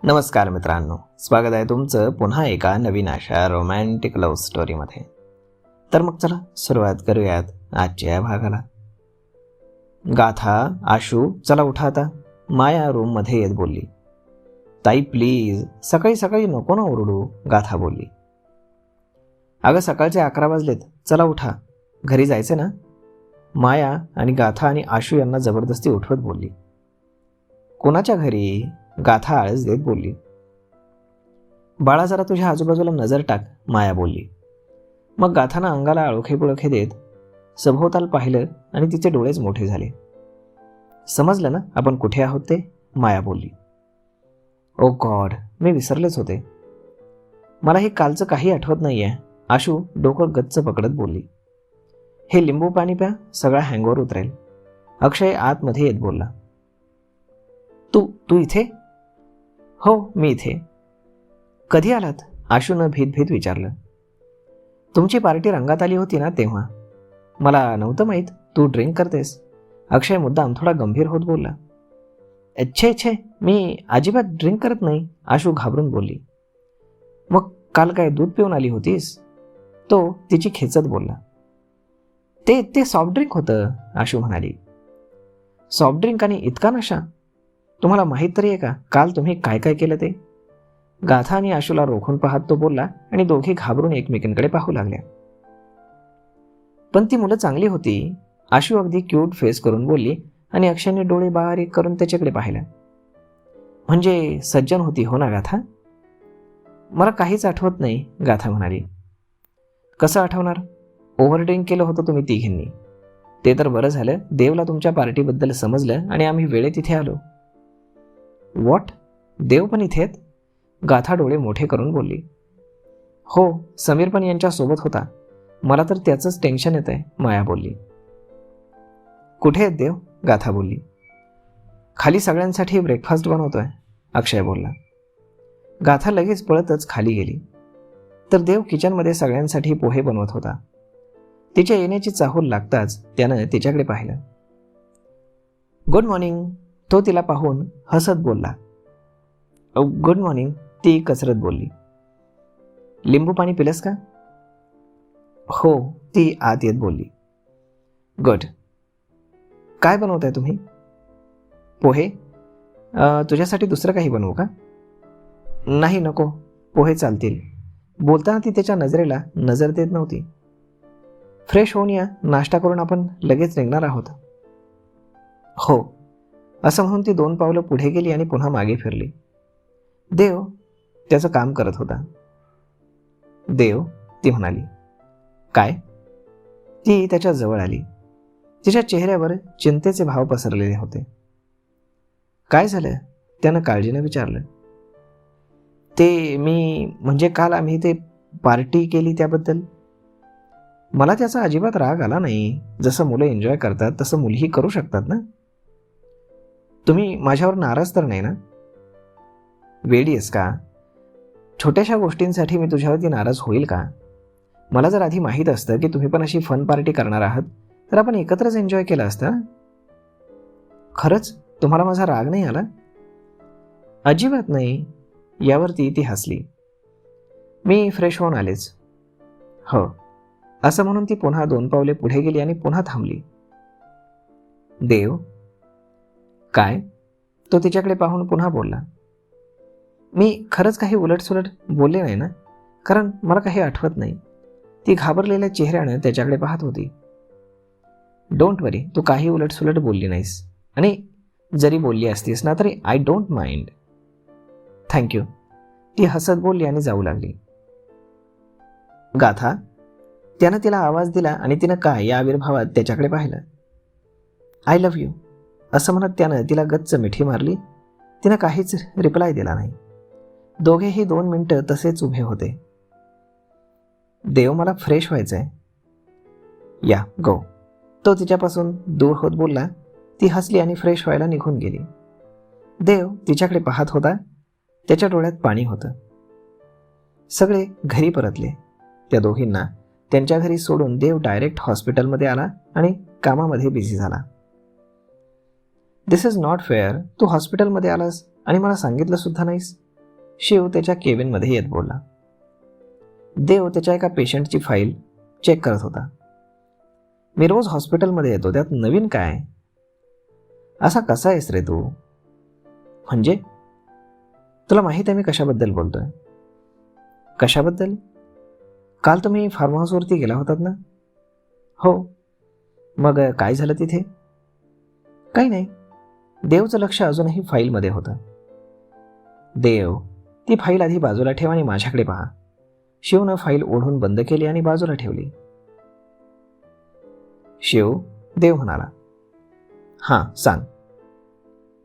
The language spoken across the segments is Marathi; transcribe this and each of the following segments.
नमस्कार मित्रांनो, स्वागत आहे तुमचं पुन्हा एका नवीन अशा रोमॅन्टिक लव्ह स्टोरीमध्ये. तर मग चला सुरुवात करूयात आजच्या या भागाला. गाथा, आशू, चला उठा आता, माया रूममध्ये येत बोलली. ताई प्लीज, सकाळी सकाळी नको ना ओरडू, गाथा बोलली. अगं सकाळचे 11 वाजलेत, चला उठा, घरी जायचं ना, माया आणि गाथा आणि आशू यांना जबरदस्ती उठवत बोलली. कोणाच्या घरी, गाथा आळस देत बोलली. बाळा जरा तुझ्या आजूबाजूला नजर टाक, माया बोलली. मग गाथानं अंगाला आळोखे पुळोखे देत सभोवताल पाहिलं आणि तिचे डोळेच मोठे झाले. समजलं ना आपण कुठे आहोत ते, माया बोलली. ओ गॉड, मी विसरलेच होते. मला हे कालचं काही आठवत नाहीये, आशू डोकं गच्च पकडत बोलली. हे लिंबू पाणी प्या, सगळा हँगओव्हर उतरेल, अक्षय आतमध्ये येत बोलला. तू इथे? हो मी इथे. कधी आलात, आशूनं भीत भीत विचारलं. तुमची पार्टी रंगात आली होती ना तेव्हा. मला नव्हतं माहीत तू ड्रिंक करतेस, अक्षय मुद्दाम थोडा गंभीर होत बोलला. छे, मी अजिबात ड्रिंक करत नाही, आशू घाबरून बोलली. मग काल काय दूध पिऊन आली होतीस, तो तिची खेचत बोलला. ते सॉफ्ट ड्रिंक होतं, आशू म्हणाली. सॉफ्ट ड्रिंक आणि इतका नशा, तुम्हाला माहीत तरी आहे का काल तुम्ही काय काय केलं ते. गाथा आणि आशूला रोखून पाहत तो बोलला आणि दोघे घाबरून एकमेकांकडे पाहू लागल्या. पण ती मुलं चांगली होती, आशू अगदी क्यूट फेस करून बोलली आणि अक्षयने डोळे बारीक करून त्याच्याकडे पाहिलं. म्हणजे सज्जन होती हो ना गाथा? मला काहीच आठवत नाही, गाथा म्हणाली. कसं आठवणार, ओव्हर ड्रिंक केलं होतं तुम्ही तिघींनी. ते तर बरं झालं देवला तुमच्या पार्टीबद्दल समजलं आणि आम्ही वेळेत इथे आलो. व्हॉट, देव पण इथे आहेत? गाथा डोळे मोठे करून बोलली. हो, समीर पण यांच्या सोबत होता, मला तर त्याचंच टेन्शन येत आहे, माया बोलली. कुठे आहेत देव, गाथा बोलली. खाली सगळ्यांसाठी ब्रेकफास्ट बनवतोय, अक्षय बोलला. गाथा लगेच पळतच खाली गेली. तर देव किचनमध्ये सगळ्यांसाठी पोहे बनवत होता. तिच्या येण्याची चाहूल लागताच त्यानं तिच्याकडे पाहिलं. गुड मॉर्निंग, तो तिला पाहून हसत बोलला. गुड मॉर्निंग, ती कसरत बोलली. लिंबू पाणी पिलंस का? हो, ती आत येत बोलली. गुड. काय बनवताय तुम्ही? पोहे. तुझ्यासाठी दुसरं काही बनवू का? नाही नको, पोहे चालतील. बोलताना ती त्याच्या नजरेला नजर देत नव्हती. फ्रेश होऊन या, नाश्ता करून आपण लगेच निघणार आहोत. हो, असं म्हणून ती 2 पावलं पुढे गेली आणि पुन्हा मागे फिरली. देव त्याचं काम करत होता. देव, ती म्हणाली. काय? ती त्याच्या जवळ आली. तिच्या चेहऱ्यावर चिंतेचे भाव पसरलेले होते. काय झालं, त्यानं काळजीनं विचारलं. ते म्हणजे काल आम्ही ते पार्टी केली त्याबद्दल. मला त्याचा अजिबात राग आला नाही. जसं मुलं एन्जॉय करतात तसं मुलीही करू शकतात ना. तुम्ही माझ्यावर नाराज तर नाही ना? वेडी आहेस का? छोट्याशा गोष्टींसाठी मी तुझ्यावरती नाराज होईल का? मला जर आधी माहीत असतं की तुम्ही पण अशी फन पार्टी करणार आहात तर आपण एकत्रच एन्जॉय केलं असतं. खरंच तुम्हाला माझा राग नाही आला? अजिबात नाही. यावरती ती हसली. मी फ्रेश होऊन आलेच. हो, असं म्हणून ती पुन्हा 2 पावले पुढे गेली आणि पुन्हा थांबली. देव. काय? तो तिच्याकडे पाहून पुन्हा बोलला. मी खरंच काही उलटसुलट बोलले नाही ना, कारण मला काही आठवत नाही. ती घाबरलेल्या चेहऱ्यानं त्याच्याकडे पाहत होती. डोंट वरी, तू काही उलटसुलट बोलली नाहीस, आणि जरी बोलली असतीस ना तरी आय डोंट माइंड. थँक्यू, ती हसत बोलली आणि जाऊ लागली. गाथा, त्यानं तिला आवाज दिला आणि तिनं काय या आविर्भावात त्याच्याकडे पाहिलं. आय लव्ह यू, असं म्हणत त्यानं तिला गच्च मिठी मारली. तिनं काहीच रिप्लाय दिला नाही. दोघेही 2 मिनिटं तसेच उभे होते. देव, मला फ्रेश व्हायचंय. या गो, तो तिच्यापासून दूर होत बोलला. ती हसली आणि फ्रेश व्हायला निघून गेली. देव तिच्याकडे पाहत होता. त्याच्या डोळ्यात पाणी होतं. सगळे घरी परतले. त्या दोघींना त्यांच्या घरी सोडून देव डायरेक्ट हॉस्पिटलमध्ये आला आणि कामामध्ये बिझी झाला. दिस इज नॉट फेअर, तू हॉस्पिटलमध्ये आलास आणि मला सांगितलं सुद्धा नाहीस, शिव त्याच्या केबिनमध्ये येत बोलला. देव त्याच्या एका पेशंटची फाईल चेक करत होता. मी रोज हॉस्पिटलमध्ये येतो, त्यात नवीन काय? असा कसा आहेस रे तू? म्हणजे तुला माहीत आहे मी कशाबद्दल बोलतोय? कशाबद्दल? काल तुम्ही फार्म हाऊसवरती गेला होतात ना? हो. मग काय झालं तिथे? काही नाही. देवचं लक्ष अजूनही फाईलमध्ये होतं. देव, ती फाईल आधी बाजूला ठेव आणि माझ्याकडे पहा. शिवनं फाईल ओढून बंद केली आणि बाजूला ठेवली. शिव, देव म्हणाला. हां, सांग.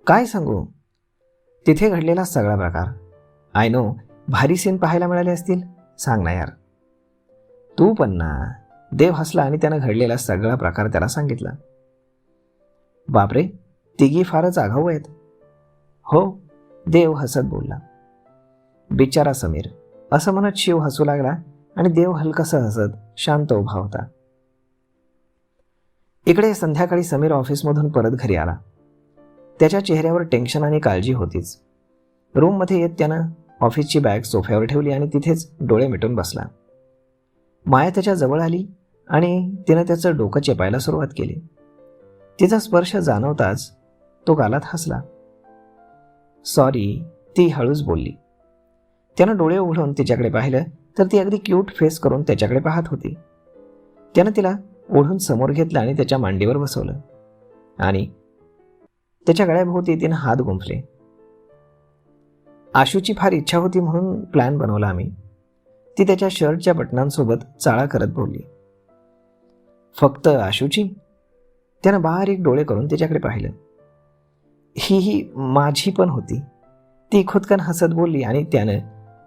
काय सांगू? तिथे घडलेला सगळा प्रकार. आय नो, भारी सीन पाहायला मिळाले असतील. सांग ना यार. तू पण ना. देव हसला आणि त्यानं घडलेला सगळा प्रकार त्याला सांगितला. बापरे, तिघी फारच आगाऊ आहेत. हो, देव हसत बोलला. बिचारा समीर, असं म्हणत शिव हसू लागला आणि देव हलकसं हसत शांत उभा होता. इकडे संध्याकाळी समीर ऑफिसमधून परत घरी आला. त्याच्या चेहऱ्यावर टेन्शन आणि काळजी होतीच. रूममध्ये येत त्यानं ऑफिसची बॅग सोफ्यावर ठेवली आणि तिथेच डोळे मिटून बसला. माया त्याच्या जवळ आली आणि तिनं त्याचं डोकं चेपायला सुरुवात केली. तिचा स्पर्श जाणवताच तो गालात हसला. सॉरी, ती हळूच बोलली. त्यानं डोळे उघडून तिच्याकडे पाहिलं तर ती अगदी क्यूट फेस करून त्याच्याकडे पाहत होती. त्यानं तिला ओढून समोर घेतलं आणि त्याच्या मांडीवर बसवलं आणि त्याच्या गळ्याभोवती तिनं हात गुंफले. आशूची फार इच्छा होती म्हणून प्लॅन बनवला आम्ही. ती त्याच्या शर्टच्या बटनांसोबत चाळा करत बोलली. फक्त आशूची? त्यानं बारीक डोळे करून तिच्याकडे पाहिलं. ही माझी पण होती, ती खुदकन हसत बोलली आणि त्यानं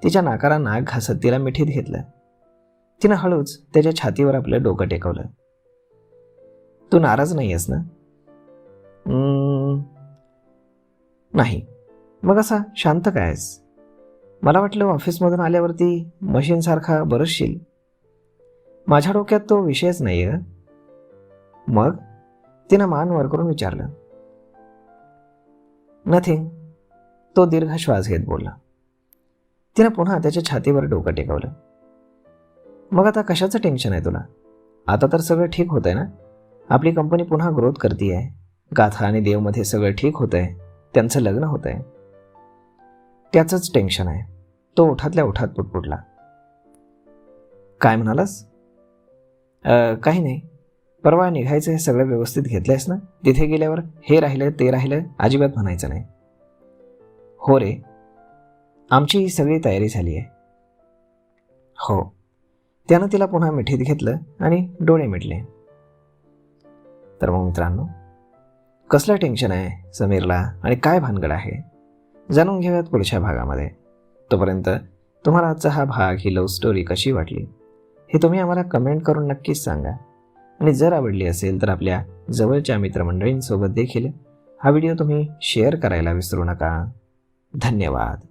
तिच्या नाकाला नाक घासत तिला मिठीत घेतलं. तिनं हळूच त्याच्या छातीवर आपलं डोकं टेकवलं. तू नाराज नाही आहेस ना? नाही. मग असा शांत काय आहेस? मला वाटलं ऑफिसमधून आल्यावरती मशीनसारखा बरसशील. माझ्या डोक्यात तो विषयच नाही आहे. मग? तिनं मान वर करून विचारलं. नथिंग. तो दीर्घ श्वास घेत बोलला. तिनं पुन्हा त्याच्या छातीवर डोकं टेकवलं. मग आता कशाचं टेन्शन आहे तुला? आता तर सगळं ठीक होतंय ना? आपली कंपनी पुन्हा ग्रोथ करतीये. गाथा आणि देवमध्ये सगळं ठीक होतंय. त्यांचं लग्न होतंय. त्याचंच टेन्शन आहे. तो ओठातल्या ओठात पुटपुटला. काय म्हणालास? काही नाही. परवा निघायचं हे सगळं व्यवस्थित घेतलंयस ना? तिथे गेल्यावर हे राहिलं ते राहिलं अजिबात म्हणायचं नाही. हो रे, आमची ही सगळी तयारी झाली आहे. हो. त्यानं तिला पुन्हा मिठीत घेतलं आणि डोळे मिटले. तर मग मित्रांनो, कसलं टेन्शन आहे समीरला आणि काय भानगड आहे जाणून घेऊयात पुढच्या भागामध्ये. तोपर्यंत तुम्हाला आजचा हा भाग, ही लव्ह स्टोरी कशी वाटली हे तुम्ही आम्हाला कमेंट करून नक्कीच सांगा. आणि जर आवडली असेल तर आपल्या जवळच्या मित्रमंडळींसोबत देखील हा व्हिडिओ तुम्ही शेअर करायला विसरू नका. धन्यवाद.